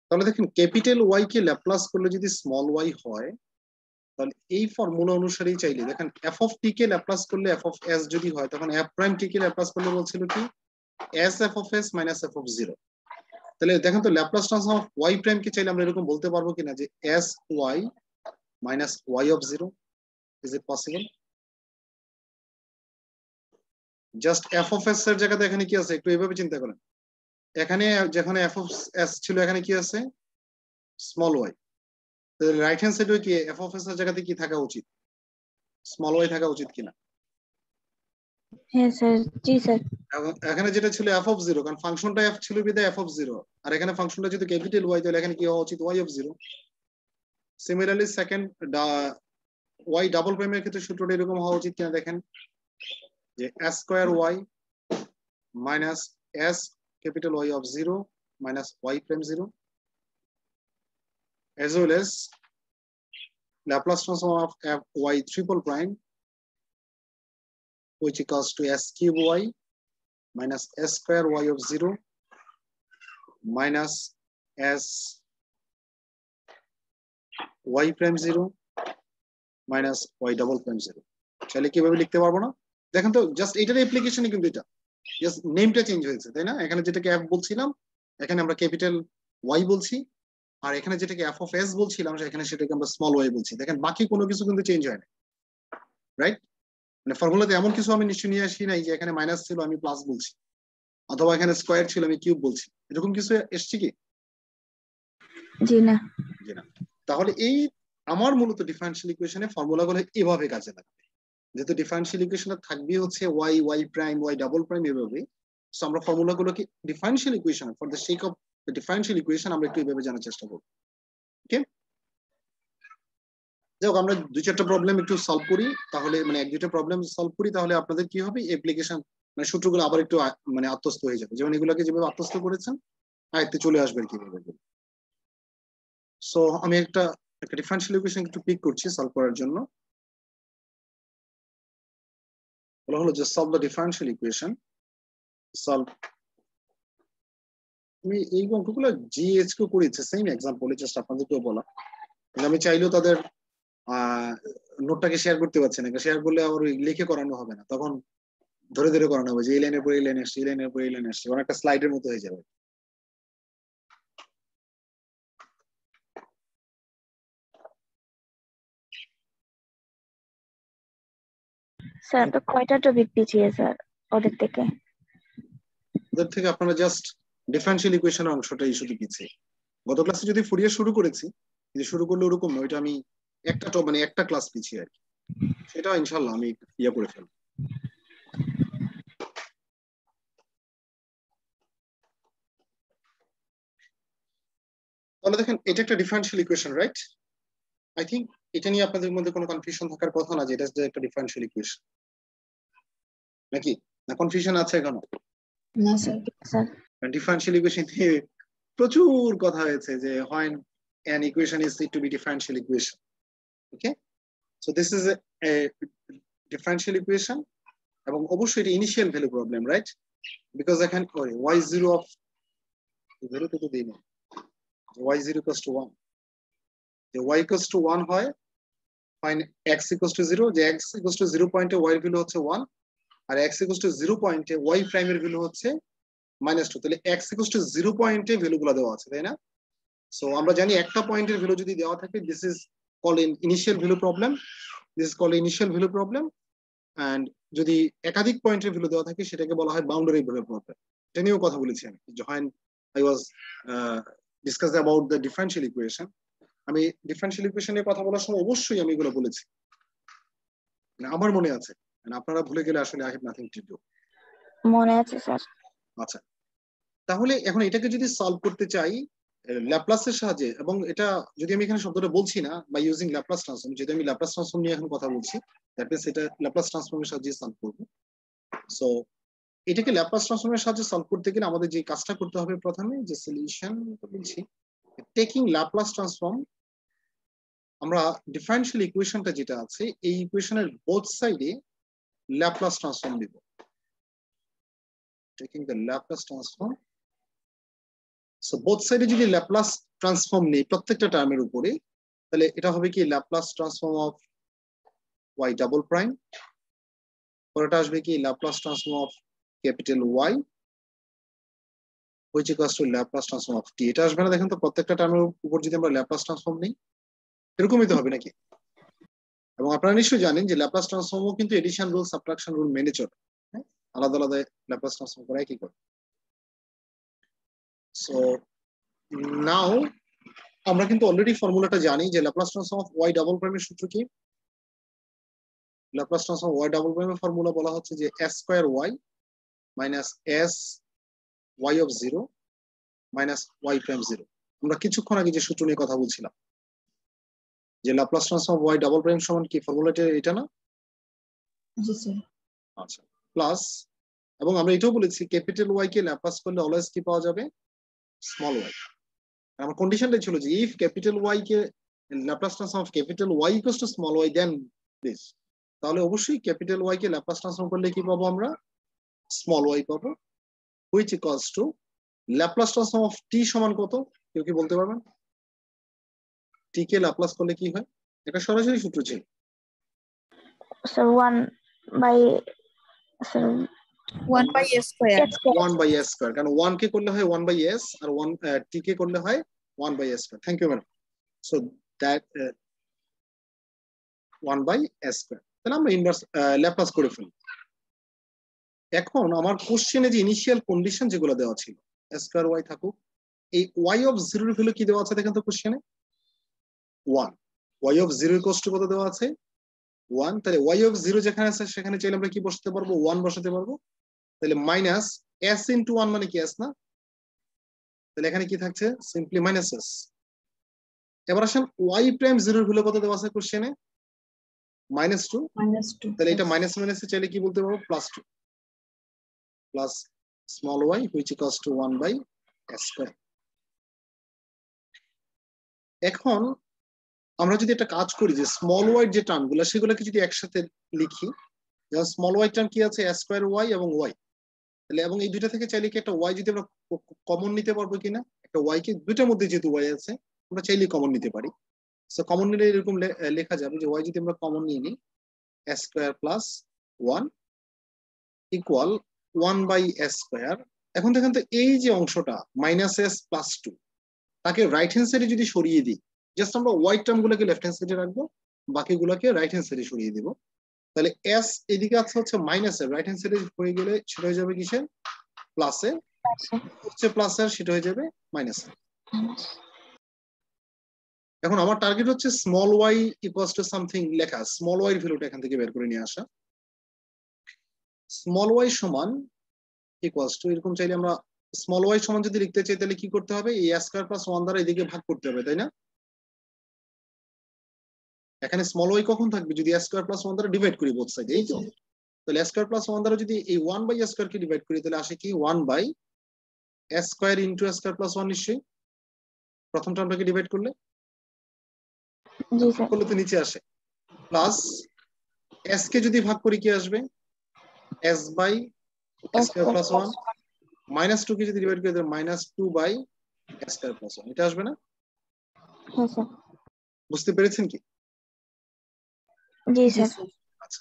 তাহলে দেখেন capital Y কে Laplace করলে যদি স্মল ওয়াই হয়, তাহলে এই ফর্মুলা অনুসারেই চাইলে দেখেন এফ অফ টি কে ল্যাপ্লাস করলে এফ অফ এস যদি হয়, তখন এফ প্রাইম টি কে ল্যাপ্লাস করলে বলছিল কি S F of S minus F of zero. তাহলে দেখেন তো Laplace transform of Y prime কে চাইলে আমরা এরকম বলতে পারবো কিনা যে S Y minus Y of zero. Is it possible? Just F of S এর জায়গাতে এখানে কি আছে একটু এইভাবে চিন্তা করেন। এখানে যেখানে এফ অফ এস ছিল এখানে কি আছে স্মল ওয়াই। রাইট হ্যান্ড সাইডে কি এফ অফ এস এর জায়গাতে কি থাকা উচিত? স্মল ওয়াই থাকা উচিত কিনা? হ্যাঁ স্যার, জি স্যার। এখানে যেটা ছিল এফ অফ জিরো, কারণ ফাংশনটা এফ ছিল বিধায় এফ অফ জিরো, আর এখানে ফাংশনটা যদি ক্যাপিটাল ওয়াই, তাহলে এখানে কি হওয়া উচিত Y of zero. Similarly second Y double প্রাইমের ক্ষেত্রে সূত্রটা এরকম হওয়া উচিত কিনা দেখেন, যে S square Y minus S capital Y of zero minus Y prime zero, as well as Laplace transform of f y triple prime, which equals to s cube y minus s square y of 0 minus s y prime 0 minus y double prime 0. তাহলে কিভাবে লিখতে পারবো না? দেখেন তো just এটার অ্যাপ্লিকেশনই কিন্তু এটা, জাস্ট নেমটা চেঞ্জ হয়েছে, তাই না? এখানে যেটাকে f বলছিলাম এখানে আমরা ক্যাপিটাল y বলছি, আর এখানে যেটাকে f of s বলছিলাম এখানে সেটাকে আমরা স্মল y বলছি। দেখেন বাকি কোনো কিছু কিন্তু চেঞ্জ হয় না, রাইট? মানে ফর্মুলাতে এমন কিছু আমি নিশ্চয় নিয়ে আসি নাই যে এখানে মাইনাস ছিল আমি প্লাস বলছি, অথবা এখানে স্কোয়ার ছিল আমি কিউব বলছি, এরকম কিছু এসছে কি? জি না। জি না। তাহলে এই আমার মূলত ডিফারেন্সিয়াল ইকুয়েশনে ফর্মুলাগুলো এভাবে কাজে লাগবে, যেহেতু ডিফারেন্সিয়াল ইকুয়েশনে থাকবে হচ্ছে Y Y prime Y double prime এভাবে। সো আমরা ফর্মুলাগুলোকে differential equation for the sake of the differential equation আমরা একটু এভাবে জানার চেষ্টা করব। ওকে, যাই হোক আমরা দুই চারটা প্রবলেম একটু সলভ করি, তাহলে মানে এক দুইটা প্রবলেম সলভ করি, তাহলে আপনাদের কি হবে অ্যাপ্লিকেশন মানে সূত্রগুলো আবার একটু মানে আত্মস্থ হয়ে যাবে, যেমন এগুলোকে যেভাবে আত্মস্থ করেছেন আয়ত্তে চলে আসবে কিভাবে। সো আমি একটা ডিফারেন্সিয়াল ইকুয়েশন একটু পিক করছি সলভ করার জন্য। বলা হলো যে solve the differential equation. Solve, আমি এই অঙ্কগুলো জিএইচ কেও করেছি সেম এক্সাম্পলে, জাস্ট আপনাদেরকেও বলা। আমি চাইলেও তাদের নোটটাকে শেয়ার করতে পারছি না, শেয়ার করলে আবার লিখে করানো হবে না, তখন ধরে ধরে করানো হবে যে এই লাইনের পর এই লাইনে আসছে, এই লাইনের পর এই লাইনে আসছে, অনেকটা স্লাইডের মতো হয়ে যাবে। স্যার তো কয়টা টপিক পিছিয়ে স্যার ওদের থেকে? ওদের থেকে আপনারা জাস্ট ডিফারেন্সিয়াল ইকুয়েশনের অংশটাই শুধু পিছিয়ে। গত ক্লাসে যদি ফুরিয়ে শুরু করেছি, কিন্তু শুরু করলে ওরকম না, ওইটা আমি একটা মানে একটা ক্লাস পিছিয়ে আর কি, সেটা ইনশাল্লাহ আমি ইয়ে করে ফেলবো। তাহলে দেখেন এটা একটা differential equation, right? I think এটা নিয়ে আপনাদের মধ্যে কোনো কনফিউশন থাকার কথা না যে এটা একটা ডিফারেন্সিয়াল ইকুয়েশন, নাকি? না কনফিউশন আছে এখনো? না স্যার। স্যার ডিফারেন্সিয়াল ইকুয়েশন নিয়ে প্রচুর কথা হয়েছে যে when an equation is said to be differential equation. Okay, so this is a differential equation এবং অবশ্যই এটা initial value problem, right? Because এখানে y0 of ভ্যালু তো দিই না, y0 equals to 1, যে y equals to 1 হয় ফাইন x equals to 0, যে x equals to 0 পয়েন্টে y এর ভ্যালু হচ্ছে 1, আর x equals to 0 পয়েন্টে y প্রাইম এর ভ্যালু হচ্ছে -2। তাহলে x equals to 0 পয়েন্টে ভ্যালুগুলো দেওয়া আছে, তাই না? সো আমরা জানি একটা পয়েন্টের ভ্যালু যদি দেওয়া থাকে, this is called in initial value problem, this is called initial value problem. And যদি একাধিক পয়েন্টের ভ্যালু দেওয়া থাকে সেটাকে বলা হয় বাউন্ডারি ভ্যালু প্রবলেম। এটা নিয়েও কথা বলেছি আমি যখন I was discuss about the differential equation. আমি ডিফারেন্সিয়াল ইকুয়েশন নিয়ে কথা বলার সময় অবশ্যই আমি এগুলো বলেছি, মানে আমার মনে আছে, আপনারা ভুলে গেলে আসলে I have nothing to do. মনে আছে স্যার। আচ্ছা, তাহলে এখন এটাকে যদি সলভ করতে চাই ল্যাপ্লাসের সাহায্যে, এবং এটা যদি আমি এখানে শব্দটা বলছি না বাই ইউজিং ল্যাপ্লাস ট্রান্সফর্ম, যদি আমি ল্যাপ্লাস ট্রান্সফর্ম নিয়ে এখন কথা বলছি, দ্যাট মিন্স এটা ল্যাপ্লাস ট্রান্সফর্মের সাহায্যে সলভ করব। সো এটাকে ল্যাপ্লাস ট্রান্সফর্মের সাহায্যে সলভ করতে গেলে আমাদের যে কাজটা করতে হবে প্রথমে, যে সলিউশন বলছি টেকিং ল্যাপ্লাস ট্রান্সফর্ম, আমরা ডিফারেন্সিয়াল ইকুয়েশনটা যেটা আছে এই ইকুয়েশনের বোথ সাইডে ল্যাপ্লাস ট্রান্সফর্ম দিব, taking the Laplace transform so both সাইডে যদি ল্যাপ্লাস ট্রান্সফর্ম নেই প্রত্যেকটা টার্মের উপরে, তাহলে এটা হবে কি Laplace transform of y double prime, পরেটা আসবে কি Laplace transform of capital Y which equals to Laplace transform of t। এটা আসবে না দেখেন তো, প্রত্যেকটা টার্মের উপর যদি আমরা ল্যাপ্লাস ট্রান্সফর্ম নেই, এরকমই তো হবে নাকি? এবং আপনারা নিশ্চয়ই জানেন যে ল্যাপ্লাস ট্রান্সফর্মও কিন্তু এডিশন রুল সাবট্রাকশন রুল মেনে চলে, আলাদা আলাদা ল্যাপ্লাস ট্রান্সফর্ম করে একই করে। সো নাও আমরা কিন্তু অলরেডি ফর্মুলাটা জানি যে Laplace transform of y double প্রাইমের সূত্র কি? ল্যাপ্লাস ট্রান্সফর্ম y ডাবল প্রাইমের ফর্মুলা বলা হচ্ছে যে s square y minus s y of 0 minus y prime 0। আমরা কিছুক্ষণ আগে যে সূত্র নিয়ে কথা বলছিলাম যে Laplace transform of y double prime সমান কি, ফর্মুলাটা এটা না? জি স্যার। আচ্ছা, প্লাস, এবং আমরা এটাও বলেছি ক্যাপিটাল y কে ল্যাপ্লাস করলে অলওয়েজ কি পাওয়া যাবে, স্মল y। আমার কন্ডিশনটাই ছিল যে ইফ ক্যাপিটাল y কে Laplace transform of capital y equals to small y then this, তাহলে অবশ্যই ক্যাপিটাল y কে ল্যাপ্লাস ট্রান্সফর্ম করলে কি পাবো আমরা, স্মল y পাবো, which equals to Laplace transform of t সমান কত, কেউ কি বলতে পারবেন? t কে ল্যাপ্লাস করলে কি হয়? এটা সরাসরি সূত্র ছিল sir 1 by sir 1 by s square. 1 by s square, কারণ 1 কে করলে হয় 1 বাই s আর 1 t কে করলে হয় 1 by s square. Thank you madam. So that 1 by s square, তাহলে আমরা ইনভার্স ল্যাপ্লাস করে ফেলি। এখন আমার কোশ্চেনে যে ইনিশিয়াল কন্ডিশন যেগুলো দেওয়া ছিল s স্কয়ার y থাকুক, এই y অফ 0 এর ভ্যালু কি দেওয়া আছে দেখেন তো কোশ্চেনে, 1। y অফ 0 ইকুয়ালস টু কত দেওয়া আছে, 1। তাহলে y অফ 0 যেখানে আছে সেখানে চাইলে আমরা কি বসাতে পারবো, 1 বসাতে পারবো। তাহলে মাইনাস s ইনটু 1 মানে কি s না, তাহলে এখানে কি থাকছে, সিম্পলি মাইনাস s। এবার আসেন y প্রাইম 0 এর ভ্যালু কত দেওয়া আছে কোশ্চেনে, -2। -2। তাহলে এটা মাইনাস মাইনাস চাইলে কি বলতে পারবো, +2 plus small y which equals to 1 by s square. এখন আমরা যদি একটা কাজ করি যে স্মল y যে টার্মগুলো সেগুলোকে যদি একসাথে লিখি, যেমন স্মল y টার্ম কি আছে, s স্কয়ার y এবং y, তাহলে এবং এই দুইটা থেকে চাইলে কি একটা y যদি আমরা কমন নিতে পারবো কিনা, একটা y কে দুইটার মধ্যে যেহেতু y আছে আমরা চাইলে কমন নিতে পারি। সো কমন নিলে এরকম লেখা যাবে যে y যদি আমরা কমন নিয়ে নিই, s square plus 1 equal 1 by s square. এখন দেখেন তো এই যে অংশটা -s প্লাস 2 তাকে রাইট হ্যান্ড সাইডে যদি সরিয়ে দিই, জাস্ট আমরা y টার্ম গুলোকে লেফট হ্যান্ড সাইডে রাখবো, বাকিগুলোকে রাইট হ্যান্ড সাইডে সরিয়ে দিব। তাহলে s এদিকে আছে হচ্ছে মাইনাস এর, রাইট হ্যান্ড সাইডে হয়ে গেলে সেটা হয়ে যাবে কিসের, প্লাসে, হচ্ছে প্লাস এর সেটা হয়ে যাবে মাইনাস। এখন আমার টার্গেট হচ্ছে small y equals to something লেখা, স্মল y এর ভ্যালুটা এখান থেকে বের করে নিয়ে আসা। স্মল y সমান ইকুয়ালস টু, এরকম চাইলে আমরা স্মল y সমান যদি লিখতে চাই তাহলে কি করতে হবে, এই s স্কয়ার প্লাস 1 দ্বারা এদিকে ভাগ করতে হবে, তাই না? এখানে স্মল y কখন থাকবে, যদি s স্কয়ার প্লাস 1 দ্বারা ডিভাইড করি বোথ সাইডে, এই তো। তাহলে s স্কয়ার প্লাস 1 দ্বারা যদি এই 1 বাই s স্কয়ার কে ডিভাইড করি তাহলে আসে কি 1 by s square into s square plus 1, নিশ্চয়ই প্রথম টার্মটাকে ডিভাইড করলে, জি স্যার করলে তো নিচে আসে, প্লাস s কে যদি ভাগ করি কি আসবে, s by s square plus 1, -2 কে যদি ডিভাইড করি তাহলে -2 বাই s স্কয়ার প্লাস 1, এটা আসবে না? হ্যাঁ স্যার বুঝতে পেরেছেন কি? জি স্যার আচ্ছা,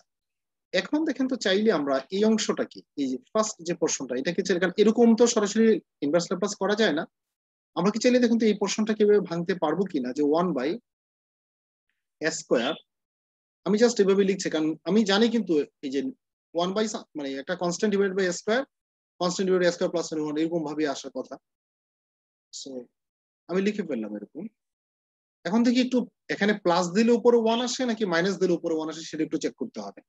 এখন দেখেন তো চাইলে আমরা এই অংশটা কি, এই যে ফার্স্ট যে পোরশনটা, এটাকে চাইলে, কারণ এরকম তো সরাসরি ইনভার্স ল্যাপ্লাস করা যায় না, আমরা কি চাইলে দেখুন তো এই পোরশনটা কিভাবে ভাঙতে পারবো কিনা, যে 1 বাই s স্কয়ার, আমি জাস্ট এভাবে লিখছি কারণ আমি জানি কিন্তু এই যে 1 বাই মানে একটা constant divide by s square, constant divide s square plus 1 এরকম ভাবে আসার কথা। সো আমি লিখে ফেললাম এরকম। এখন থেকে একটু এখানে প্লাস দিলে উপরে 1 আসে নাকি মাইনাস দিলে উপরে 1 আসে সেটা একটু চেক করতে হবে।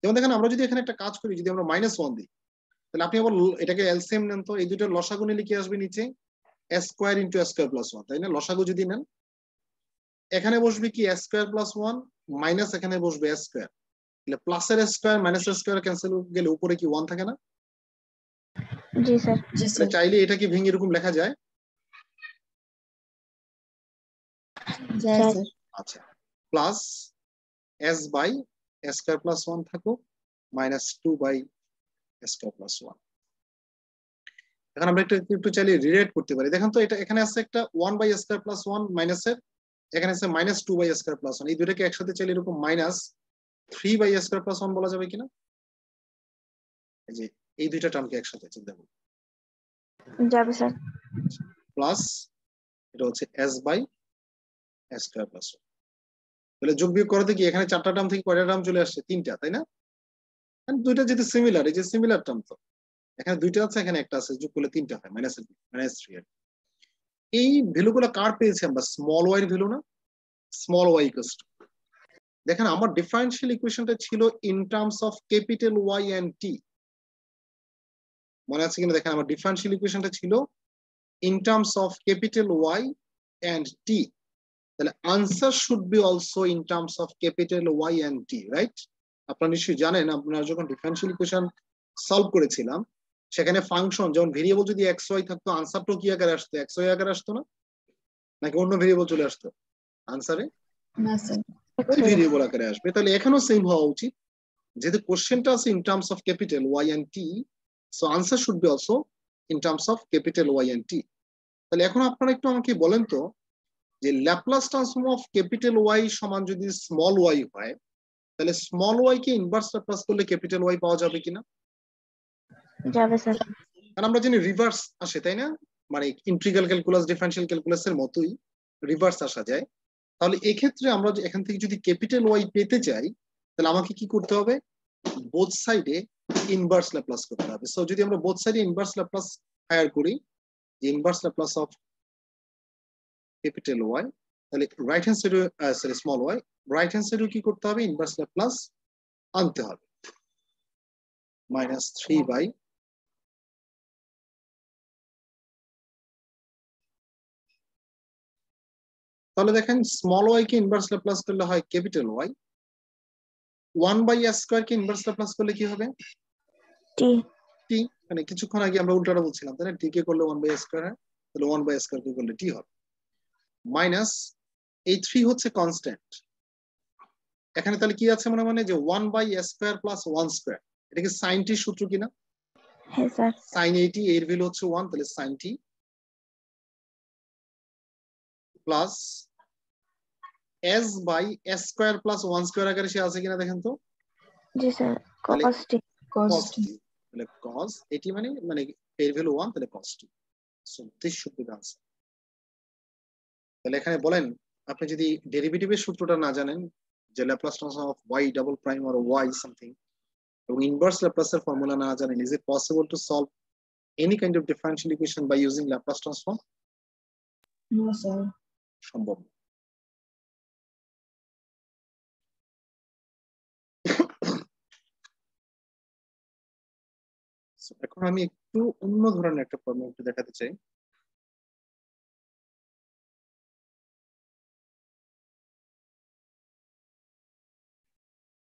যেমন দেখেন আমরা যদি এখানে একটা কাজ করি, যদি আমরা -1 দিই তাহলে আপনি আবার এটাকে এলসিএম নেন তো, এই দুটোর লসাগু নিলে কি আসবে নিচে, s square into s square plus 1, তাই না? লসাগু যদি নেন এখানে বসবে কি s স্কয়ার প্লাস 1 মাইনাস এখানে বসবে s স্কয়ার, তাহলে প্লাসের s square minus s square cancel গেলে উপরে কি 1 থাকে না? জি স্যার তাহলে চাইলে এটাকে ভেঙে এরকম লেখা যায়। আচ্ছা, plus s by s square plus 1 থাকুক, -2 বাই s স্কয়ার প্লাস 1। এখন আমরা একটু চাইলে রিলেট করতে পারি। দেখেন তো এটা এখানে আছে একটা 1/² + 1 মাইনাসের, এখানে আছে -2/² + 1, এই দুটোকে একসাথে চাইলে এরকম -3/² + 1 বলা যাবে কিনা? এই যে এই দুইটা টার্মকে একসাথে চিন্তা করুন, যাবে স্যার। প্লাস এটা হচ্ছে s/² + 1। তাহলে যোগ বিয়োগ করতে কি এখানে 4টা টার্ম থেকে কয়টা টার্ম চলে আসছে? 3টা, তাই না? দুইটা যেহেতু সিমিলার, এই যে সিমিলার টার্ম, তো এখানে দুইটা আছে, এখানে একটা আছে, যোগ করলে 3টা হয়, -3। এই ভ্যালুগুলো কার পেয়েছি আমরা? স্মল ওয়াই এর ভ্যালু না? স্মল ওয়াই ইকুয়ালস টু, দেখেন আমার ডিফারেনশিয়াল ইকুয়েশনটা ছিল in terms of capital Y and T. মনে আছে কিনা? দেখেন আমার ডিফারেনশিয়াল ইকুয়েশনটা ছিল in terms of capital Y and T, তাহলে answer should be also in terms of capital Y and T, right? আপনারা নিশ্চয়ই জানেন, আপনারা যখন ডিফারেনশিয়াল ইকুয়েশন সলভ করেছিলাম, সেখানে ফাংশন যেমন ভেরিয়েবল যদি এক্স ওয়াই থাকতো, আনসারটাও কি আকারে আসতো? এক্স ওয়াই আকারে আসতো না? নাকি অন্য ভেরিয়েবল চলে আসতো আনসারে? না স্যার। ওই ভেরিয়েবল আকারে আসবে। তাহলে এখানেও সেম হওয়া উচিত, যেহেতু কোশ্চেনটা আছে in terms of capital Y and T, so answer should be also in terms of capital Y and T. তাহলে এখন আপনারা একটু আমাকে বলেন তো, যে Laplace transform of capital Y সমান যদি স্মল ওয়াই হয়, তাহলে স্মল ওয়াই কে ইনভার্স ল্যাপ্লাস করলে ক্যাপিটাল ওয়াই পাওয়া যাবে কিনা? যাবে স্যার। কারণ আমরা জানি রিভার্স আসে, তাই না? মানে ইন্টিগ্রাল ক্যালকুলাস, ডিফারেনশিয়াল ক্যালকুলাসের মতোই রিভার্স আসা যায়। তাহলে এক্ষেত্রে আমরা এখান থেকে যদি ক্যাপিটাল ওয়াই পেতে চাই, তাহলে আমাকে কি করতে হবে? বোথ সাইডে ইনভার্স ল্যাপ্লাস করতে হবে। সো যদি আমরা বোথ সাইডে ইনভার্স ল্যাপ্লাস হায়ার করি, যে inverse Laplace of capital Y, তাহলে রাইট হ্যান্ড সাইডে sorry small Y, right hand সাইডে কি করতে হবে? ইনভার্স ল্যাপ্লাস আনতে হবে, -3/, তাহলে দেখেন স্মল ওয়াই কে ইনভার্স ল্যাপ্লাস করলে হয় ক্যাপিটাল ওয়াই, 1/² কে ইনভার্স ল্যাপ্লাস করলে কি হবে? টি। টি। মানে কিছুক্ষণ আগে আমরা উল্টাটা বলছিলাম, তাই না? টি কে করলে 1/² হয়, তাহলে 1/² কে করলে টি হবে, মাইনাস এই 3 হচ্ছে কনস্ট্যান্ট। এখানে তাহলে কি আছে মনে যে 1/² + 1², এটা কি সাইন টি সূত্র কিনা? হ্যাঁ স্যার। সাইন 80 এর ভ্যালু হচ্ছে 1, তাহলে সাইন টি প্লাস s/² + 1² আকারে সে আছে কিনা দেখেন তো? জি স্যার। তাহলে cos টি। cos t, তাহলে cos 80 মানে এর ভ্যালু 1, তাহলে cos t। So this should B the answer. তাহলে এখানে বলেন, আপনি যদি ডেরিভেটিভের সূত্রটা না জানেন, যে Laplace transform of y double prime or y something, এবং ইনভার্স ল্যাপ্লাসের ফর্মুলা না জানেন, is it possible to solve any kind of differential equation by using Laplace transform? No sir. সম্ভব না। এখন আমি একটু অন্য ধরনের একটা প্রবলেম একটু দেখাতে চাই।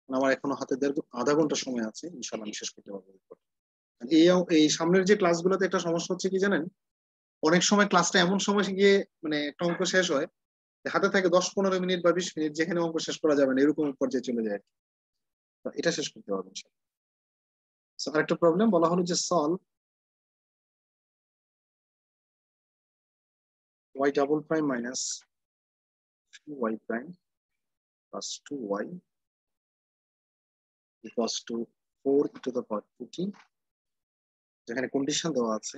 আমার এখনো হাতে আধা ঘন্টা সময় আছে, ইনশাআল্লাহ আমি শেষ করতে পারবো। এই এই সামনের যে ক্লাসগুলোতে একটা সমস্যা হচ্ছে কি জানেন, অনেক সময় ক্লাসটা এমন সময় গিয়ে মানে একটা অঙ্ক শেষ হয়, হাতে থাকে 10-15 মিনিট বা 20 মিনিট, যেখানে অঙ্ক শেষ করা যাবে না, এরকম পর্যায়ে চলে যায়। তো এটা শেষ করতে পারবো ইনশাআল্লাহ। আরেকটা প্রবলেম বলা হলো যে solve y double prime minus 3y prime plus 2y equals to 4e⁻²t, যেখানে কন্ডিশন দেওয়া আছে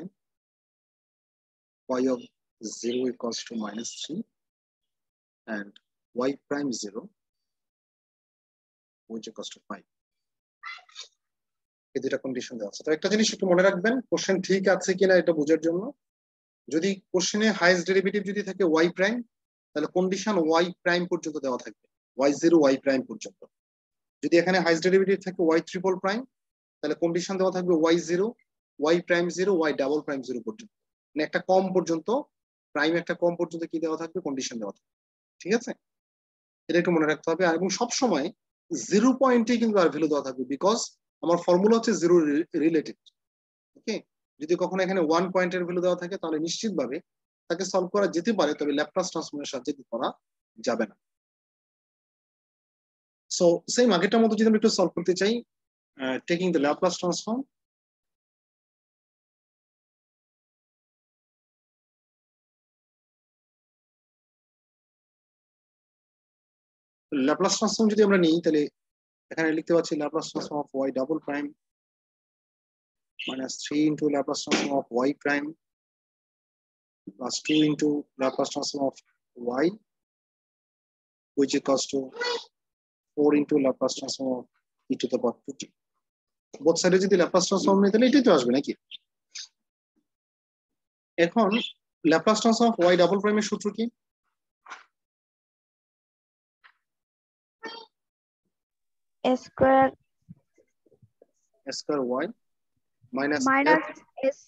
y of 0 equals to -3 and y prime 0 which equals to 5. এই দুটা কন্ডিশন দেওয়া আছে। তো একটা জিনিস একটু মনে রাখবেন, কোশ্চেন ঠিক আছে কিনা এটা বোঝার জন্য, যদি কোশ্চেনে হাইয়েস্ট ডেরিভেটিভ যদি থাকে y প্রাইম, তাহলে কন্ডিশন y প্রাইম পর্যন্ত দেওয়া থাকবে, y0 y প্রাইম পর্যন্ত। যদি এখানে হাইয়েস্ট ডেরিভেটিভ থাকে y ট্রিপল প্রাইম, তাহলে কন্ডিশন দেওয়া থাকবে y0 y prime 0 y double prime 0 পর্যন্ত। মানে একটা কম পর্যন্ত, প্রাইম একটা কম পর্যন্ত কি দেওয়া থাকবে? কন্ডিশন দেওয়া থাকবে। ঠিক আছে, এটা একটু মনে রাখতে হবে। আর এবং সবসময় 0 পয়েন্টে কিন্তু আর ভ্যালু দেওয়া থাকবে, বিকজ আমার ফর্মুলা হচ্ছে 0 রিলেটেড। ওকে, যদি কখনো এখানে 1 পয়েন্টের ভ্যালু দেওয়া থাকে, তাহলে নিশ্চিতভাবে তাকে সলভ করা যেতে পারে, তবে ল্যাপ্লাস ট্রান্সফর্মের সাহায্যে করা যাবে না। সো সেম আগেরটার মতো যদি আমরা একটু সলভ করতে চাই, taking the Laplace transform, Laplace transform যদি আমরা নিই তাহলে এখানে লিখতে পাচ্ছি Laplace transform of y double prime minus 3 into Laplace transform of y prime plus 2 into Laplace transform of y, which equals to 4 into Laplace transform of e to the power 2t. Both sides যদি Laplace transform নিই তাহলে এটাই তো আসবে নাকি? এখন Laplace transform of y double prime এর সূত্র কি? S square s square y minus s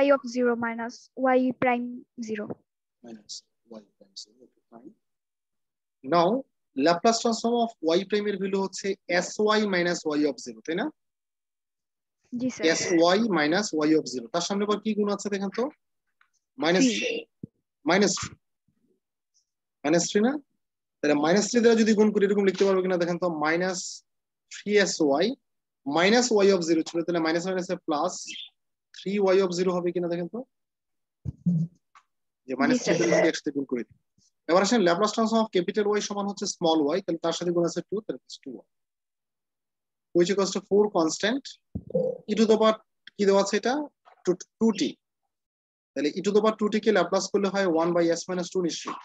y of 0 minus y prime 0. minus y prime 0. Okay, fine. Now Laplace transform of y prime এর ভ্যালু হচ্ছে sy minus y of 0, তাই না? জি sir. sy minus y of 0, তার সামনে আবার কি গুণ আছে দেখেন তো? minus 3 না? তাহলে -3 দ্বারা যদি গুণ করি এরকম লিখতে পারবো কিনা দেখেন তো, minus 3sy minus y of 0 ছিল, তাহলে minus প্লাস 3y of 0 হবে কিনা দেখেন তো, যে -3 দ্বারা যদি একসাথে গুণ করে দিই। এবার আসেন Laplace transform of capital y সমান হচ্ছে স্মল y, তাহলে তার সাথে গুণ আছে 2, তাহলে 2y, which equals to 4 constant e to the power কি দেওয়া আছে এটা 2t, তাহলে e to the power 2t K Laplace করলে হয় 1/s - 2 নিশ্চয়ই,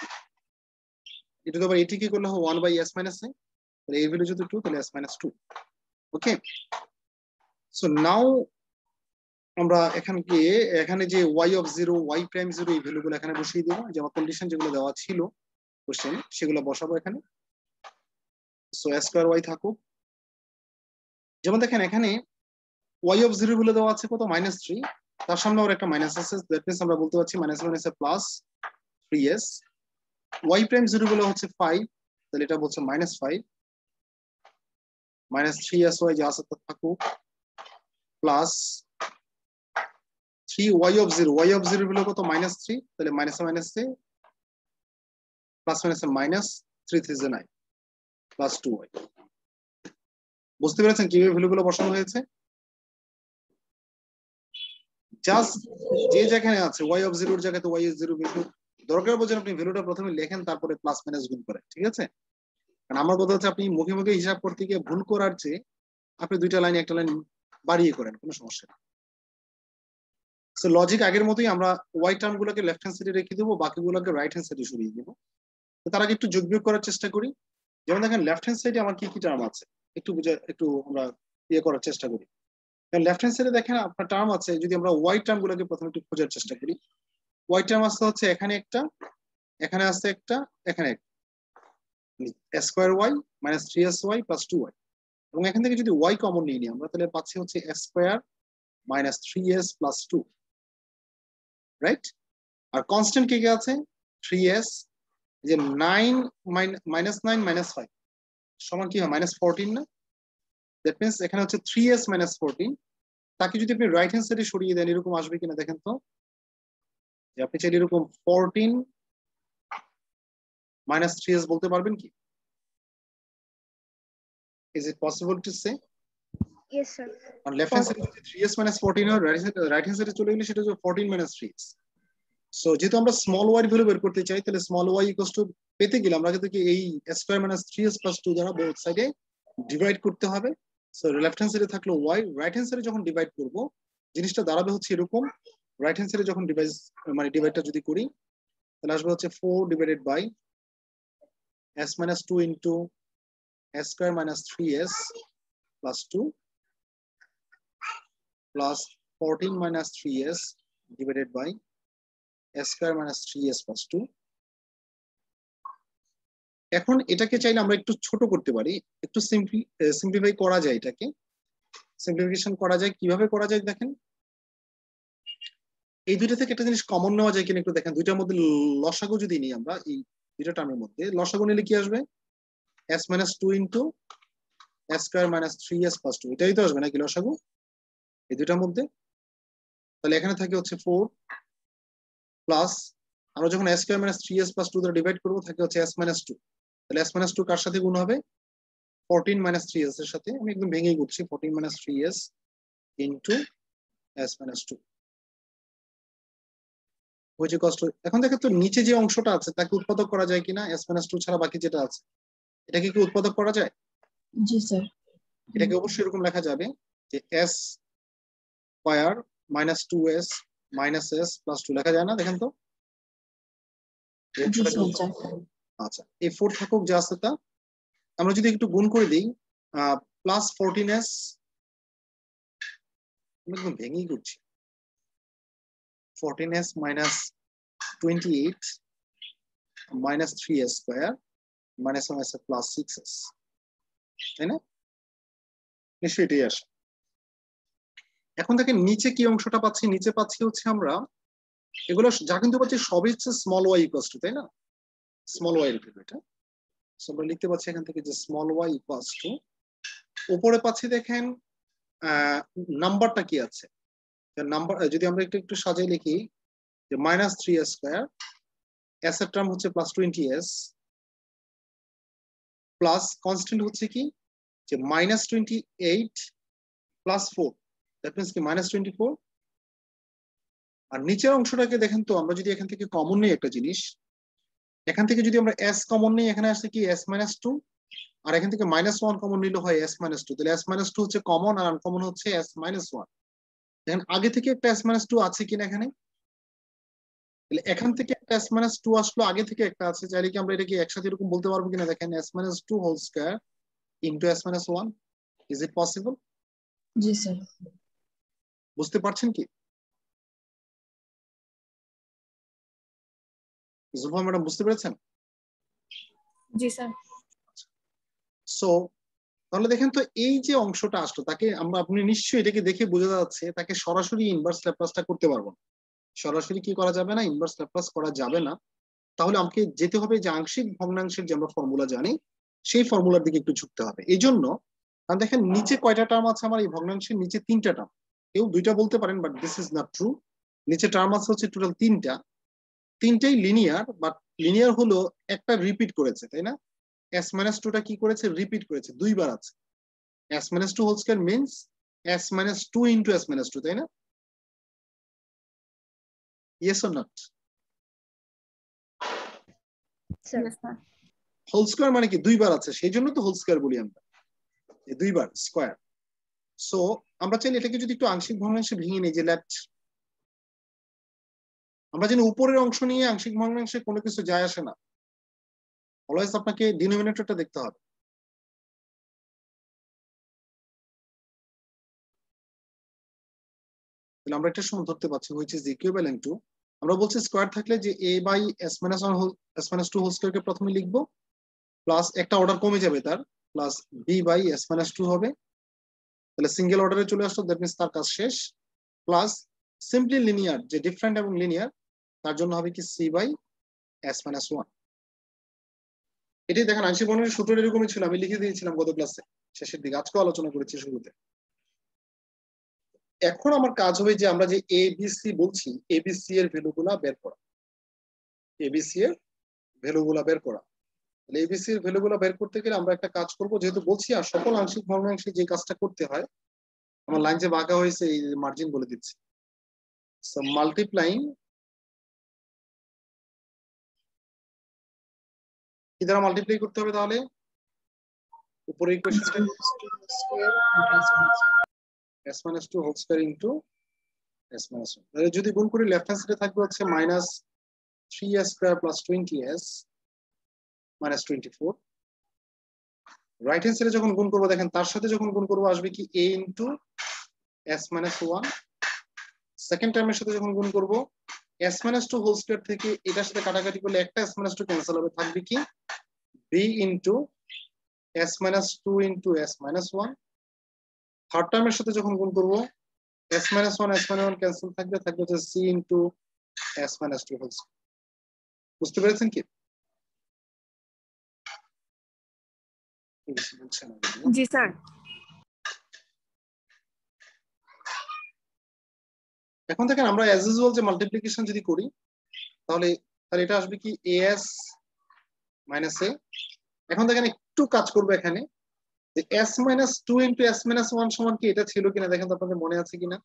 e to the power at কি করলে হয় 1/s - a, তাহলে এই ভ্যালু যদি 2 তাহলে s - 2। ওকে, সো নাও আমরা এখানে যে y of 0 y prime 0 এই ভ্যালুগুলো এখানে বসিয়ে দেব, যে আমার কন্ডিশন যেগুলো দেওয়া ছিল কোশ্চেন সেগুলো বসাবো এখানে। সো s স্কয়ার y থাকুক, যেমন দেখেন এখানে y of 0 ভ্যালু দেওয়া আছে কত -3, তার সামনে আবার একটা মাইনাস আছে, দ্যাট মিন্স আমরা বলতে পারছি -1 plus 3s, y prime 0 value হচ্ছে 5, তাহলে এটা বলছে -5 -3sy যা আছে তা থাকুক plus 3y of 0, y of 0 value কত -3, তাহলে মাইনাসে মাইনাসে প্লাস মাইনাসে মাইনাস 3 3 9 প্লাস 2y। বুঝতে পেরেছেন কিভাবে ভ্যালুগুলো বসানো হয়েছে? জাস্ট যে যেখানে আছে y of 0 এর জায়গাতে y of 0 ভ্যালু দরকার বোঝেন আপনি ভ্যালুটা প্রথমে লেখেন, তারপরে প্লাস মাইনাস গুণ করেন, ঠিক আছে? কারণ আমার কথা হচ্ছে আপনি মুখে মুখে হিসাব করতে গিয়ে ভুল করার চেয়ে আপনি দুইটা লাইন একটা লাইন বাড়িয়ে করেন, কোনো সমস্যা নেই। সো লজিক আগের মতোই, আমরা y টার্ম গুলোকে লেফট হ্যান্ড সাইডে রেখে দেবো, বাকিগুলোকে রাইট হ্যান্ড সাইডে সরিয়ে দেবো। তো তার আগে একটু যোগ বিয়োগ করার চেষ্টা করি। যেমন দেখেন লেফট হ্যান্ড সাইডে আমার কি কি টার্ম আছে একটু আমরা করার চেষ্টা করি। লেফট হ্যান্ড সাইডে দেখেন আপনার টার্ম আছে, যদি আমরা y টার্ম গুলোকে প্রথমে একটু খোঁজার চেষ্টা করি, y টার্ম আসতে হচ্ছে এখানে একটা, এখানে আসছে একটা, এখানে একটা, s square y minus 3sy plus 2y, এবং এখান থেকে যদি y কমন নিয়ে নিই আমরা, তাহলে পাচ্ছি হচ্ছে s square minus 3s plus 2, right? আর কনস্ট্যান্ট কি কি আছে 3s, যে 9 -9 - 5 সমান কি হয় -14 না? দ্যাট মিন্স এখানে হচ্ছে 3s - 14, তাকে যদি আপনি রাইট হ্যান্ড সাইডে সরিয়ে দেন এরকম আসবে কিনা দেখেন তো, যে আপনি চাইলে এরকম 14 - 3s বলতে পারবেন কি? Is it possible to say? Yes sir. On left hand side যদি 3s - 14 হয়, রাইট হ্যান্ড সাইডে চলে গেলে সেটা হচ্ছে 14 - 3s। সো যেহেতু আমরা স্মল y এর ভ্যালু বের করতে চাই, তাহলে স্মল y ইকুয়ালস টু পেতে গেলে আমরা কিন্তু এই s স্কয়ার - 3s plus 2 দ্বারা বোথ সাইডে ডিভাইড করতে হবে। সো লেফট হ্যান্ড সাইডে থাকলো y, রাইট হ্যান্ড সাইডে যখন ডিভাইড করব জিনিসটা দাঁড়াবে হচ্ছে এরকম, রাইট হ্যান্ড সাইডে যখন ডিভাইডটা যদি করি তাহলে আসবে হচ্ছে 4 divided by s - 2 into s square - 3s plus 2 plus 14 - 3s divided by s square - 3s plus 2। এখন এটাকে চাইলে আমরা একটু ছোট করতে পারি, একটু সিম্পলিফাই করা যায়, এটাকে সিম্পলিফিকেশন করা যায়। কিভাবে করা যায় দেখেন, এই দুইটা থেকে একটা জিনিস কমন নেওয়া যায় কিনা একটু দেখেন। দুইটার মধ্যে লসাগু যদি নিই আমরা, এই দুইটা টার্মের মধ্যে লসাগু নিলে কি আসবে s - 2 into s square - 3s plus 2, এটাই তো আসবে নাকি লসাগু এই দুইটার মধ্যে? তাহলে এখানে থাকে হচ্ছে 4 প্লাস, আমরা যখন s স্কয়ার - 3s plus 2 দ্বারা ডিভাইড করব থাকে হচ্ছে s - 2, তাহলে s - 2 কার সাথে গুণ হবে 14 - 3s এর সাথে। আমি একদম ভেঙেই করছি, 14 - 3s into s - 2, which equals to, এখন দেখেন তো নিচে যে অংশটা আছে তাকে উৎপাদক করা যায় কিনা s - 2 ছাড়া বাকি যেটা আছে, এটাকে কি উৎপাদক করা যায়? জি স্যার। এটাকে অবশ্যই এরকম লেখা যাবে যে s square minus 2s minus s plus 2 লেখা যায় না? দেখেন তো এই জি অংশটাকে স্যার। আচ্ছা এই 4 থাকুক যা আছে তা। আমরা যদি একটু গুণ করে দিই প্লাস 14s একদম ভেঙেই করছি 14s minus 28 minus 3s square minus 1s plus 6s, তাই না? নিশ্চয়ই এটাই আসে। এখন দেখেন নিচে কি অংশটা পাচ্ছি, নিচে পাচ্ছি হচ্ছে আমরা এগুলো যা কিন্তু পাচ্ছি সবই হচ্ছে স্মল ওয়াই ইকুয়ালস টু, তাই না? স্মল ওয়াই এর এটা আমরা লিখতে পাচ্ছি এখান থেকে যে স্মল ওয়াই ইকুয়ালস টু উপরে পাচ্ছি দেখেন নাম্বারটা কি আছে, নাম্বার যদি আমরা একটু একটু সাজিয়ে লিখি যে মাইনাস 3s স্কয়ার, s এর টার্ম হচ্ছে প্লাস 20s প্লাস কনস্ট্যান্ট হচ্ছে কি যে মাইনাস 28 প্লাস 4, দ্যাট মিন্স কি মাইনাস 24। আর নিচের অংশটাকে দেখেন তো আমরা যদি এখান থেকে কমন নেই একটা জিনিস, এখান থেকে যদি আমরা s কমন নেই এখানে আসছে কি s মাইনাস 2, আর এখান থেকে মাইনাস 1 কমন নিলে হয় s মাইনাস 2, তাহলে s মাইনাস 2 হচ্ছে কমন আর আনকমন হচ্ছে s মাইনাস 1। দেখেন আগে থেকে একটা s মাইনাস 2 আছে কিনা এখানে, তাহলে এখান থেকে একটা s মাইনাস 2 আসলো, আগে থেকে একটা আছে, চাইলে কি আমরা এটাকে একসাথে এরকম বলতে পারবো কিনা? দেখেন s minus 2 whole square into s minus 1, is it possible? জি স্যার। বুঝতে পারছেন কি? জুলফা ম্যাডাম বুঝতে পেরেছেন? জি স্যার। সো তাহলে দেখেন তো এই যে অংশটা আসলো তাকে আমরা, আপনি নিশ্চয়ই এটাকে দেখে বোঝা যাচ্ছে তাকে সরাসরি ইনভার্স ল্যাপ্লাসটা করতে পারবো না। সরাসরি কি করা যাবে না? ইনভার্স ল্যাপ্লাস করা যাবে না। তাহলে আমাকে যেতে হবে যে আংশিক ভগ্নাংশের যে আমরা ফর্মুলা জানি সেই ফর্মুলার দিকে একটু ঝুঁকতে হবে। এই জন্য কারণ দেখেন নিচে কয়টা টার্ম আছে আমার এই ভগ্নাংশের? নিচে 3টা টার্ম। কেউ 2টা বলতে পারেন, but this is not true. নিচে টার্ম আছে হচ্ছে টোটাল 3টা, 3টাই লিনিয়ার, বাট লিনিয়ার হলো একটা রিপিট করেছে, তাই না? s মাইনাস 2টা কি করেছে? রিপিট করেছে, দুইবার আছে। s minus 2 whole square means s minus 2 into s minus 2, তাই না? Yes or not? Whole square মানে কি দুইবার আছে, সেই জন্য তো হোল স্কয়ার বলি আমরা, এই দুইবার স্কয়ার। সো আমরা চাইলে এটাকে যদি একটু আংশিক ভগ্নাংশে ভেঙে নিই, যে লেট আমরা জানি উপরের অংশ নিয়ে আংশিক ভগ্নাংশে কোনো কিছু যায় আসে না, অলওয়েজ আপনাকে ডিনোমিনেটরটা দেখতে হবে। তাহলে আমরা একটা সময় ধরতে পাচ্ছি হুইচ ইজ ইকুইভ্যালেন্ট টু, আমরা বলছি স্কয়ার থাকলে যে a by s minus 1 whole s minus 2 whole স্কয়ারকে প্রথমে লিখবো, প্লাস একটা অর্ডার কমে যাবে তার, plus b by s minus 2 হবে, তাহলে সিঙ্গেল অর্ডারে চলে আসলো, দ্যাট মিন্স তার কাজ শেষ। প্লাস সিম্পলি লিনিয়ার, যে ডিফারেন্ট এবং লিনিয়ার, তার জন্য হবে কি c বাই s মাইনাস 1। এটাই দেখেন আংশিক ভগ্নাংশের সূত্র এরকমই ছিল, আমি লিখে দিয়েছিলাম গত ক্লাসে শেষের দিকে, আজকেও আলোচনা করেছি শুরুতে। এখন আমার কাজ হবে যে আমরা যে এবিসি বলছি, এবিসি এর ভ্যালুগুলা বের করা, এবিসি এর ভ্যালুগুলা বের করা। তাহলে এবিসি এর ভ্যালুগুলা বের করতে গেলে আমরা একটা কাজ করব, যেহেতু বলছি আর সকল আংশিক ভগ্নাংশে যে কাজটা করতে হয়, আমার লাইন যে বাঁকা হয়েছে এই মার্জিন বলে দিচ্ছি। সো মাল্টিপ্লাইং কি দ্বারা মাল্টিপ্লাই করতে হবে? তাহলে উপরে ইকুয়েশনটা s minus 2 whole square into s minus 1, তাহলে যদি গুণ করি লেফট হ্যান্ড সাইডে থাকবে হচ্ছে minus 3s square plus 20s minus 24। Right hand সাইডে যখন গুণ করবো দেখেন তার সাথে যখন গুণ করবো আসবে কি a into s minus 1। Second টার্মের সাথে যখন গুণ করবো s minus 2 হোল স্কয়ার থেকে এটার সাথে কাটাকাটি করলে একটা s minus 2 ক্যান্সেল হবে, থাকবে কি b into s minus 2 into s minus 1। Third টার্মের সাথে যখন গুণ করবো s minus 1 s minus 1 cancel থাকবে, থাকবে হচ্ছে c into s minus 2 whole square. বুঝতে পেরেছেন কি? জি স্যার। এখন দেখেন আমরা অ্যাজ ইউজুয়াল যে মাল্টিপ্লিকেশন যদি করি তাহলে তাহলে এটা আসবে কি as মাইনাস a। এখন দেখেন একটু কাজ করবে এখানে, যে s minus 2 into s minus 1 সমান কি এটা ছিল কিনা দেখেন তো আপনাদের মনে আছে কিনা,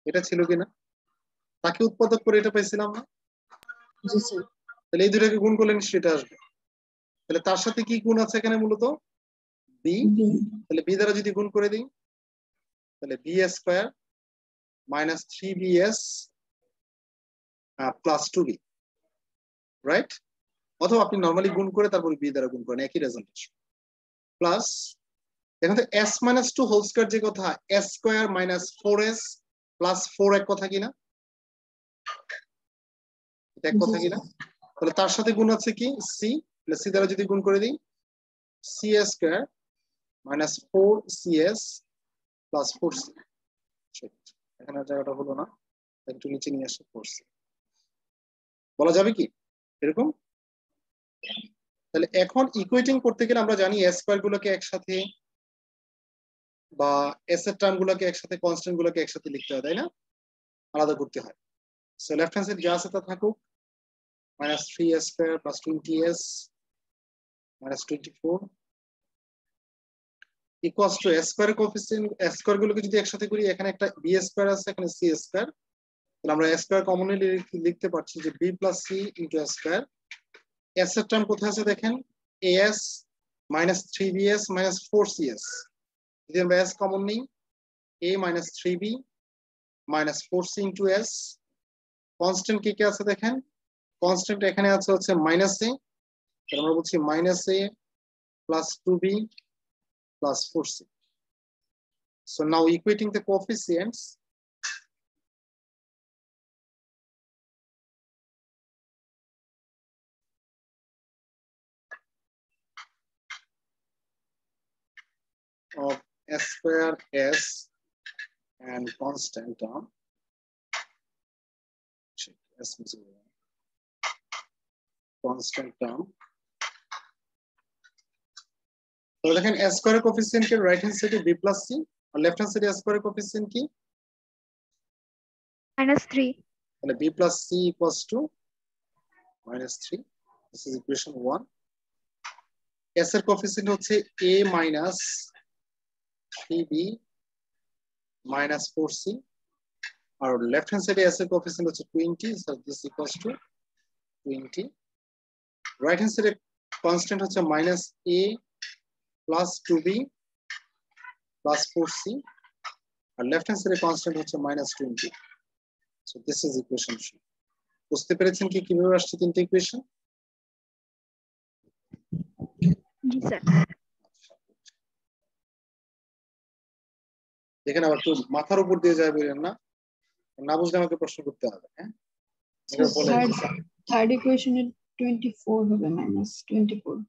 এটা ছিল কিনা? তাকে উৎপাদক করে এটা পাইছিলাম না? জি স্যার। তাহলে এই দুটাকে গুণ করলে নিশ্চয়ই এটা আসবে। তাহলে তার সাথে কি গুণ আছে এখানে মূলত বি, B. তাহলে বি দ্বারা যদি গুণ করে দিই তাহলে B square minus 3bs plus 2b, right? অথবা আপনি নর্মালি গুণ করে তারপরে বি দ্বারা গুণ করেন, একই রেজাল্ট আসবে। প্লাস এখন তো s মাইনাস 2 হোল স্কয়ার যে কথা, s square minus 4s plus 4 এক কথা কিনা, এটা এক কথা কিনা? তাহলে তার সাথে গুণ আছে কি সি, তাহলে সি দ্বারা যদি গুণ করে দিই C square minus 4cs plus 4c, এখানে জায়গাটা হলো না, একটু নিচে নিয়ে আসে 4c, বলা যাবে কি এরকম? তাহলে এখন ইকুয়েটিং করতে গেলে আমরা জানি s স্কয়ার গুলোকে একসাথে বা s এর টার্ম গুলোকে একসাথে, কনস্ট্যান্ট গুলোকে একসাথে লিখতে হয়, তাই না? আলাদা করতে হয়। সো লেফট হ্যান্ড সাইড যা আছে তা থাকুক, minus 3s square plus 20s minus 24 equals to s square coefficient, s square গুলোকে যদি একসাথে করি, এখানে একটা b স্কয়ার আছে, এখানে c স্কয়ার, তাহলে আমরা s স্কয়ার কমনলি লিখতে পারছি যে b plus c into s square. s এর টার্ম কোথায় আছে দেখেন, as minus 3bs minus 4cs, যদি আমরা s কমন নিই a minus 3b minus 4c into s, constant কি কি আছে দেখেন, কনস্ট্যান্ট এখানে আছে হচ্ছে মাইনাস a, তাহলে আমরা বলছি minus a plus 2b plus 4c. So now equating the coefficients, of s square s and constant term, constant term. তো দেখেন s স্কয়ার কোএফিসিয়েন্ট কে রাইট হ্যান্ড সাইডে b প্লাস c আর left hand সাইডে s square coefficient কি -3. তাহলে b plus c equals to -3. This is equation 1. s এর coefficient হচ্ছে a minus 3b minus 4c আর left hand সাইডে s এর coefficient হচ্ছে 20, so this equals to 20. Right hand সাইডে কনস্ট্যান্ট হচ্ছে -a plus 2b plus 4c আর left hand সাইডে কনস্ট্যান্ট হচ্ছে -20. So this is equation 2. বুঝতে পেরেছেন কি কিভাবে আসছে তিনটা ইকুয়েশন? জি স্যার। দেখেন আবার একটু মাথার উপর দিয়ে যায় বলেন না, না বুঝলে আমাকে প্রশ্ন করতে হবে। হ্যাঁ, থার্ড ইকুয়েশনে 24 হবে -24।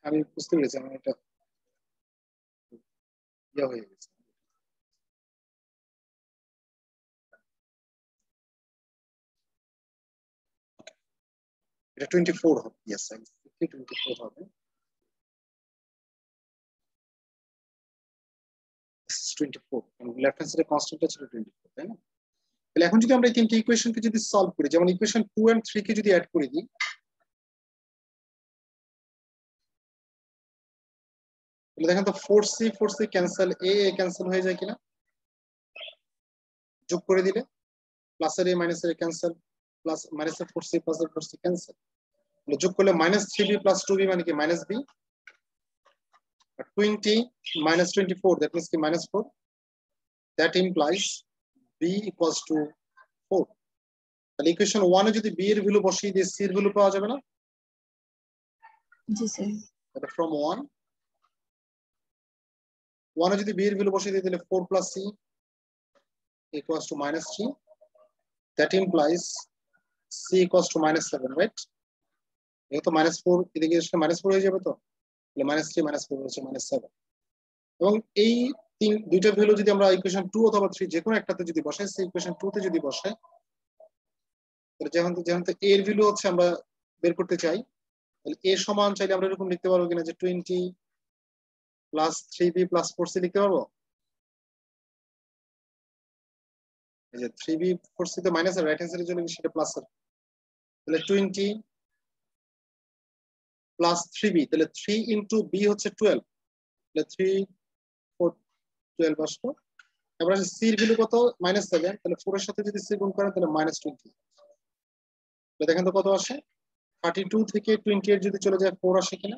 আমি বুঝতে পেরেছি, আমার এটা ইয়া হয়ে গেছে। এটা 24 হবে, ইয়েস এক্স্যাক্টলি 24 হবে। 24 লেফট হ্যান্ড সাইডে কনস্ট্যান্টটা ছিল 24, তাই না? তাহলে এখন যদি আমরা এই তিনটি ইকুয়েশনকে যদি সলভ করি, যেমন ইকুয়েশন 2 and 3 কে যদি অ্যাড করে দিই, তাহলে দেখেন তো 4c ক্যান্সেল, a ক্যান্সেল হয়ে যায় কিনা, যোগ করে দিলে প্লাস এর a মাইনাস এর ক্যান্সেল, প্লাস মাইনাস এর 4c প্লাস এর 4c ক্যান্সেল, তাহলে যোগ করলে -3b প্লাস 2b মানে কি -b, R 20 minus 24 that means কি -4, that implies b equals to 4. তাহলে ইকুয়েশন 1 এ যদি b এর ভ্যালু বসিয়ে দিই c এর ভ্যালু পাওয়া যাবে না? জি স্যার। তাহলে from 1 এ যদি b এর ভ্যালু বসিয়ে দিই তাহলে 4 plus c equals to -3, that implies c equals to -7, right? এই তো -4 এদিকে এসে -4 হয়ে যাবে, তো তাহলে -3 -4 হচ্ছে -7। এবং এই দুইটা ভ্যালু যদি আমরা ইকুয়েশন 2 অথবা 3 যে কোনো একটাতে যদি বসাই, সেই ইকুয়েশন 2 তে যদি বসাই, তাহলে যেহেতু a এর ভ্যালু হচ্ছে আমরা বের করতে চাই, তাহলে a সমান চাইলে আমরা এরকম লিখতে পারবো কিনা যে 20 plus 3b plus 4c লিখতে পারবো? এই যে 3b 4c তো মাইনাস আর রাইট হ্যান্ড সাইডে চলে গেছে, সেটা প্লাস আর, তাহলে 20 plus 3b, তাহলে 3 into b হচ্ছে 12, তাহলে 3 4 12 আসলো। এবার c এর ভ্যালু কত -7, তাহলে 4 এর সাথে যদি c গুণ করেন তাহলে -20, তাহলে দেখেন তো কত আসে 32 থেকে 28 যদি চলে যায় 4 আসে কিনা?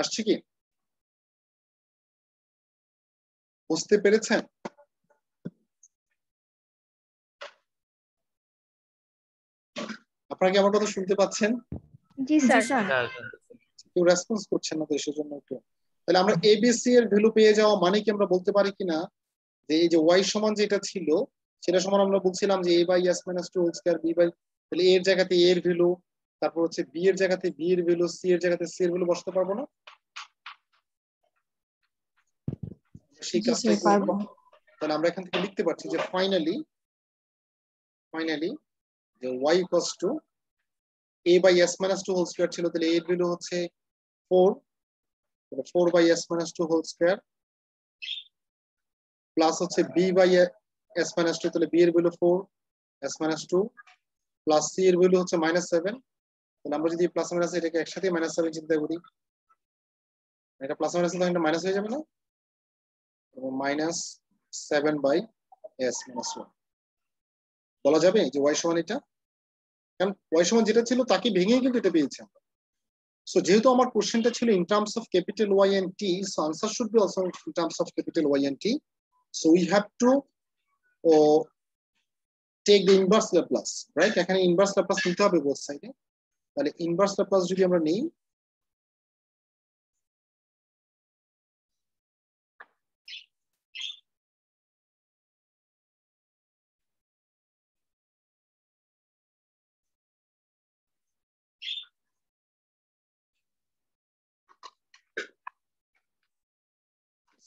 আসছে কি? বুঝতে পেরেছেন? আপনারা কি আমার কথা শুনতে পাচ্ছেন? জি জি স্যার। স্যার। কেউ রেসপন্স করছেন না, তো সেজন্য একটু। তাহলে আমরা এবিসি এর ভ্যালু পেয়ে যাওয়া মানে কি আমরা বলতে পারি কিনা যে এই যে ওয়াই সমান যেটা ছিল সেটা সমান আমরা বলছিলাম যে a by s minus 2 whole square b by, তাহলে এর জায়গাতে a এর ভ্যালু, তারপর হচ্ছে b এর জায়গাতে b এর ভ্যালু, c এর জায়গাতে c এর ভ্যালু বসাতে পারবো না? সেই জি কাজটাই স্যার করব। পারবো। তাহলে আমরা এখান থেকে লিখতে পারছি যে ফাইনালি যে y equals to a by s minus 2 whole square ছিল, তাহলে a এর ভ্যালু হচ্ছে 4, তাহলে 4 by s minus 2 whole square plus হচ্ছে b বাই s মাইনাস 2, তাহলে b এর value 4 s minus 2 plus c এর ভ্যালু হচ্ছে -7। তাহলে আমরা যদি প্লাস মাইনাস এটাকে একসাথে -7 চিন্তা করি, এটা প্লাস মাইনাস তো এটা মাইনাস হয়ে যাবে না? -7 বাই s মাইনাস 1 বলা যাবে যে y সমান এটা, কারণ y সমান যেটা ছিল তাকে ভেঙেই কিন্তু এটা পেয়েছি আমরা। সো যেহেতু আমার কোশ্চেনটা ছিল in terms of capital Y and T, so answer should be also in terms of capital Y and T, so we have to take the inverse Laplace, right? এখানে ইনভার্স ল্যাপ্লাস নিতে হবে both সাইডে। তাহলে inverse Laplace যদি আমরা নেই,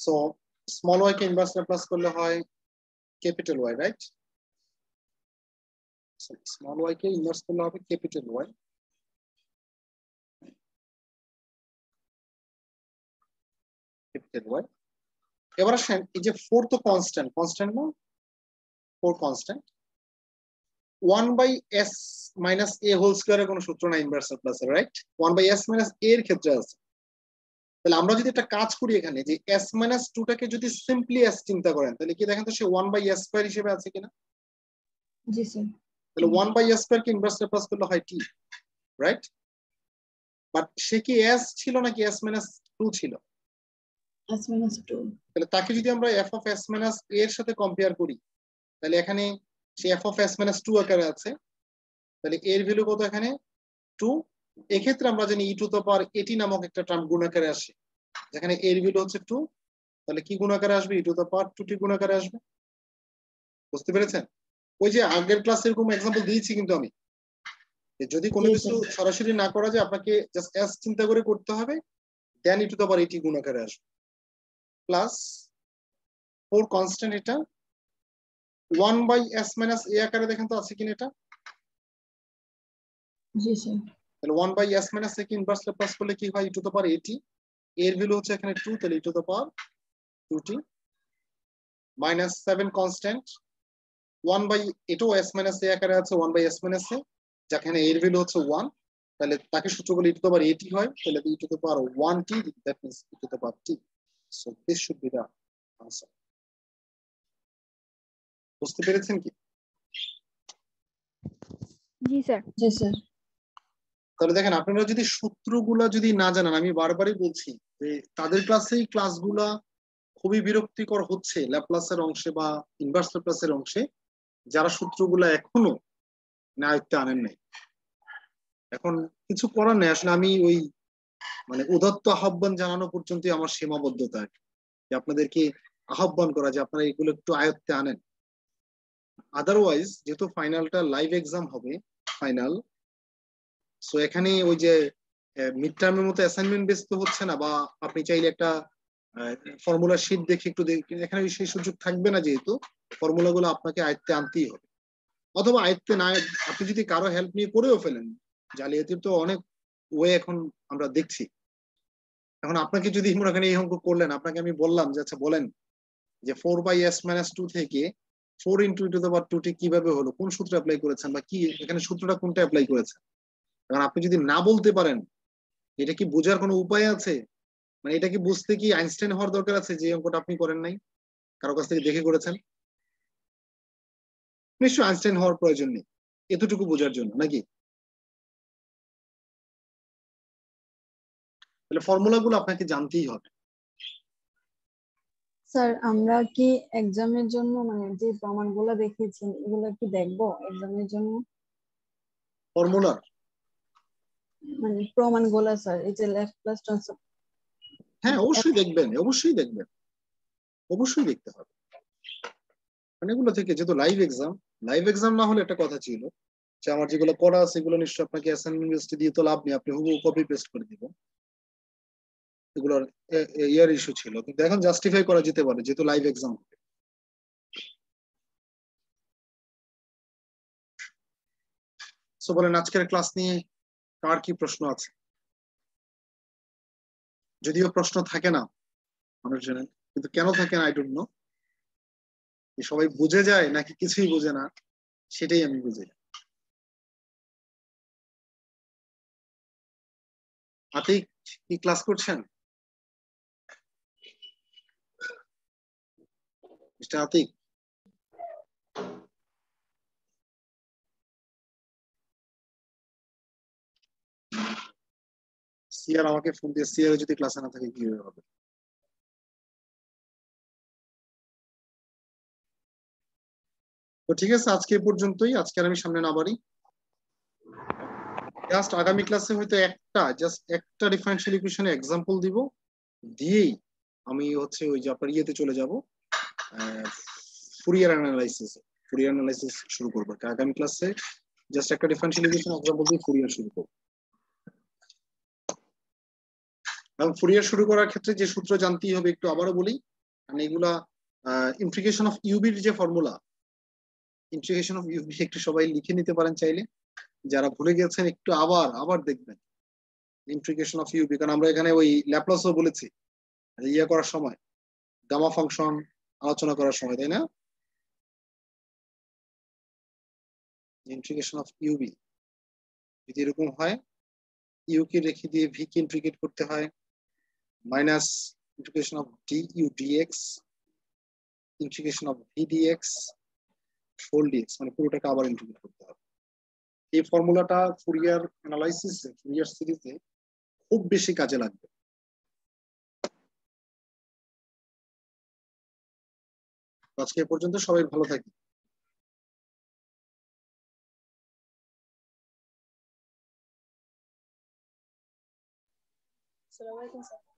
so small y কে inverse Laplace করলে হয় capital Y, right? Small y কে ইনভার্স করলে হবে ক্যাপিটাল Y। এবার আসেন এই যে 4 তো কনস্ট্যান্ট না, 4 constant, 1 by s minus a whole স্কয়ারের কোনো সূত্র নাই ইনভার্স ল্যাপ্লাসের, right? 1 by s minus a এর ক্ষেত্রে আছে। তাহলে আমরা যদি একটা কাজ করি এখানে যে s মাইনাস 2 টাকে যদি সিম্পলি s চিন্তা করেন, তাহলে কি দেখেন তো সে 1 বাই s স্কয়ার হিসেবে আছে কিনা? জি স্যার। তাহলে 1 বাই s স্কয়ার কে ইনভার্স ল্যাপ্লাস করলে হয় t, রাইট? বাট সে কি s ছিল নাকি s মাইনাস 2 ছিল? s minus 2। তাহলে তাকে যদি আমরা f of s minus a এর সাথে কম্পেয়ার করি, তাহলে এখানে সে f অফ s মাইনাস 2 আকারে আছে, তাহলে এর ভ্যালু কত এখানে 2। এক্ষেত্রে আমরা জানি e টু দ্য পাওয়ার এটি নামক একটা টার্ম গুণ আকারে আসে, যেখানে এর ভ্যালু হচ্ছে 2, তাহলে কি গুণ আকারে আসবে? e to the power 2t গুণ আকারে আসবে। বুঝতে পেরেছেন? ওই যে আগের ক্লাসে এরকম एग्जांपल দিয়েছি কিন্তু আমি, যদি কোনো কিছু সরাসরি না করা যায় আপনাকে জাস্ট s চিন্তা করে করতে হবে, দেন e টু দ্য পাওয়ার এটি গুণ আকারে আসবে, প্লাস 4 কনস্ট্যান্ট, এটা 1 বাই s মাইনাস a আকারে দেখেন তো আছে কিনা এটা? জি স্যার। তাহলে 1 বাই s মাইনাস a কে ইনভার্স ল্যাপ্লাস করলে কি হয়? e to the power at, এর ভ্যালু হচ্ছে এখানে 2, তাহলে e to the power 2t minus 7 constant 1 by, এটাও s মাইনাস a আকারে আছে 1 বাই s মাইনাস a, যেখানে এর ভ্যালু হচ্ছে 1, তাহলে তাকে সূত্র বলে e to the power at হয়, তাহলে e to the power 1t, that means e to the power t, so this should be the answer. বুঝতে পেরেছেন কি? জি স্যার। জি স্যার। তাহলে দেখেন আপনারা যদি সূত্রগুলা যদি না জানেন, আমি বারবারই বলছি যে তাদের ক্লাসেই ক্লাসগুলা খুবই বিরক্তিকর হচ্ছে ল্যাপ্লাসের অংশে বা ইনভার্স ল্যাপ্লাসের অংশে, যারা সূত্রগুলা এখনো আয়ত্তে আনেন নাই। এখন কিছু করার নেই, আসলে আমি ওই মানে উদাত্ত আহ্বান জানানো পর্যন্তই আমার সীমাবদ্ধতা, যে আপনাদেরকে আহ্বান করা যে আপনারা এগুলো একটু আয়ত্তে আনেন। আদারওয়াইজ যেহেতু ফাইনালটা লাইভ এক্সাম হবে, ফাইনাল, সো এখানে ওই যে মিড টার্মের মতো অ্যাসাইনমেন্ট বেস তো হচ্ছে না, বা আপনি চাইলে একটা ফর্মুলা শিট দেখে একটু এখানে সেই সুযোগ থাকবে না, যেহেতু ফর্মুলাগুলো আপনাকে আয়ত্তে আনতেই হবে। অথবা আয়ত্তে না, আপনি যদি কারো হেল্প নিয়ে করেও ফেলেন, জালিয়াতির তো অনেক ওয়ে এখন আমরা দেখছি। এখন আপনাকে যদি মনে করেন এই অঙ্ক করলেন, আপনাকে আমি বললাম যে আচ্ছা বলেন যে 4 বাই s মাইনাস 2 থেকে 4 into two the power 2t কিভাবে হলো, কোন সূত্র অ্যাপ্লাই করেছেন, বা কি এখানে সূত্রটা কোনটা অ্যাপ্লাই করেছেন। কারণ আপনি যদি না বলতে পারেন, এটা কি বোঝার কোনো উপায় আছে? মানে এটা কি বুঝতে কি আইনস্টাইন হওয়ার দরকার আছে যে অঙ্কটা আপনি করেন নাই, কারো কাছ থেকে দেখে করেছেন? নিশ্চয়ই আইনস্টাইন হওয়ার প্রয়োজন নেই। এতটুকু বোঝার জন্য নাকি? তাহলে ফর্মুলাগুলো আপনাকে জানতেই হবে। স্যার আমরা কি এক্সামের জন্য মানে যে প্রমাণগুলো দেখেছি এগুলো কি দেখবো এক্সামের জন্য? ফর্মুলা মানে প্রমাণগুলো স্যার, এই যে লেফট প্লাস ট্রান্সফার। হ্যাঁ অবশ্যই দেখবেন, অবশ্যই দেখবেন, অবশ্যই দেখতে হবে। মানে এগুলো থেকে যেহেতু লাইভ এক্সাম না হলে একটা কথা ছিল যে আমার যেগুলো করা আছে সেগুলো নিশ্চয়ই আপনাকে অ্যাসাইনমেন্ট দিয়ে তো লাভ নেই, আপনি হুবহু কপি পেস্ট করে দিবেন, এগুলোর ইয়ার ইস্যু ছিল, কিন্তু এখন জাস্টিফাই করা যেতে পারে যেহেতু লাইভ এক্সাম হবে। সো বলেন আজকের ক্লাস নিয়ে কার কি প্রশ্ন আছে? যদিও প্রশ্ন থাকে না মানুষজনের, কিন্তু কেন থাকে না আই ডোন্ট নো, সবাই বুঝে যায় নাকি কিছুই বুঝে না সেটাই আমি বুঝি। আতিক কি ক্লাস করছেন? মিস্টার আতিক, সিয়ার আমাকে ফোন দিয়ে, সিয়ার যদি ক্লাসে না থাকে কি হবে? তো ঠিক আছে, আজকে এ পর্যন্তই, আজকে আর আমি সামনে না বাড়ি। জাস্ট আগামী ক্লাসে হয়তো জাস্ট একটা ডিফারেন্সিয়াল ইকুয়েশনের এক্সাম্পল দিব, দিয়েই আমি হচ্ছে ওই যে আপনার ইয়েতে চলে যাব, ফুরিয়ার অ্যানালাইসিস। ফুরিয়ার অ্যানালাইসিস শুরু করবো আগামী ক্লাসে, জাস্ট একটা ডিফারেন্সিয়াল ইকুয়েশন এক্সাম্পল দিয়ে ফুরিয়ার শুরু করবো। এবং ফুরিয়ার শুরু করার ক্ষেত্রে যে সূত্র জানতেই হবে একটু আবারও বলি, মানে এগুলা ইন্টিগ্রেশন অফ ইউবির যে ফর্মুলা, ইন্টিগ্রেশন অফ ইউবি একটু সবাই লিখে নিতে পারেন চাইলে, যারা ভুলে গেছেন একটু আবার আবার দেখবেন ইন্টিগ্রেশন অফ ইউবি, কারণ আমরা এখানে ওই ল্যাপ্লাসও বলেছি ইয়ে করার সময়, গামা ফাংশন আলোচনা করার সময়, তাই না? ইন্টিগ্রেশন অফ ইউবি যদি এরকম হয়, ইউ কে রেখে দিয়ে ভি কে ইন্টিগ্রেট করতে হয়, minus integration of D U D X, integration of V D X, whole D X, মানে পুরোটাকে আবার ইন্টিগ্রেট করতে হবে। এই ফর্মুলাটা ফুরিয়ার অ্যানালাইসিসে, ফুরিয়ার সিরিজে খুব বেশি কাজে লাগবে। আজকে এ পর্যন্ত, সবাই ভালো থাকি। আসসালামু আলাইকুম স্যার।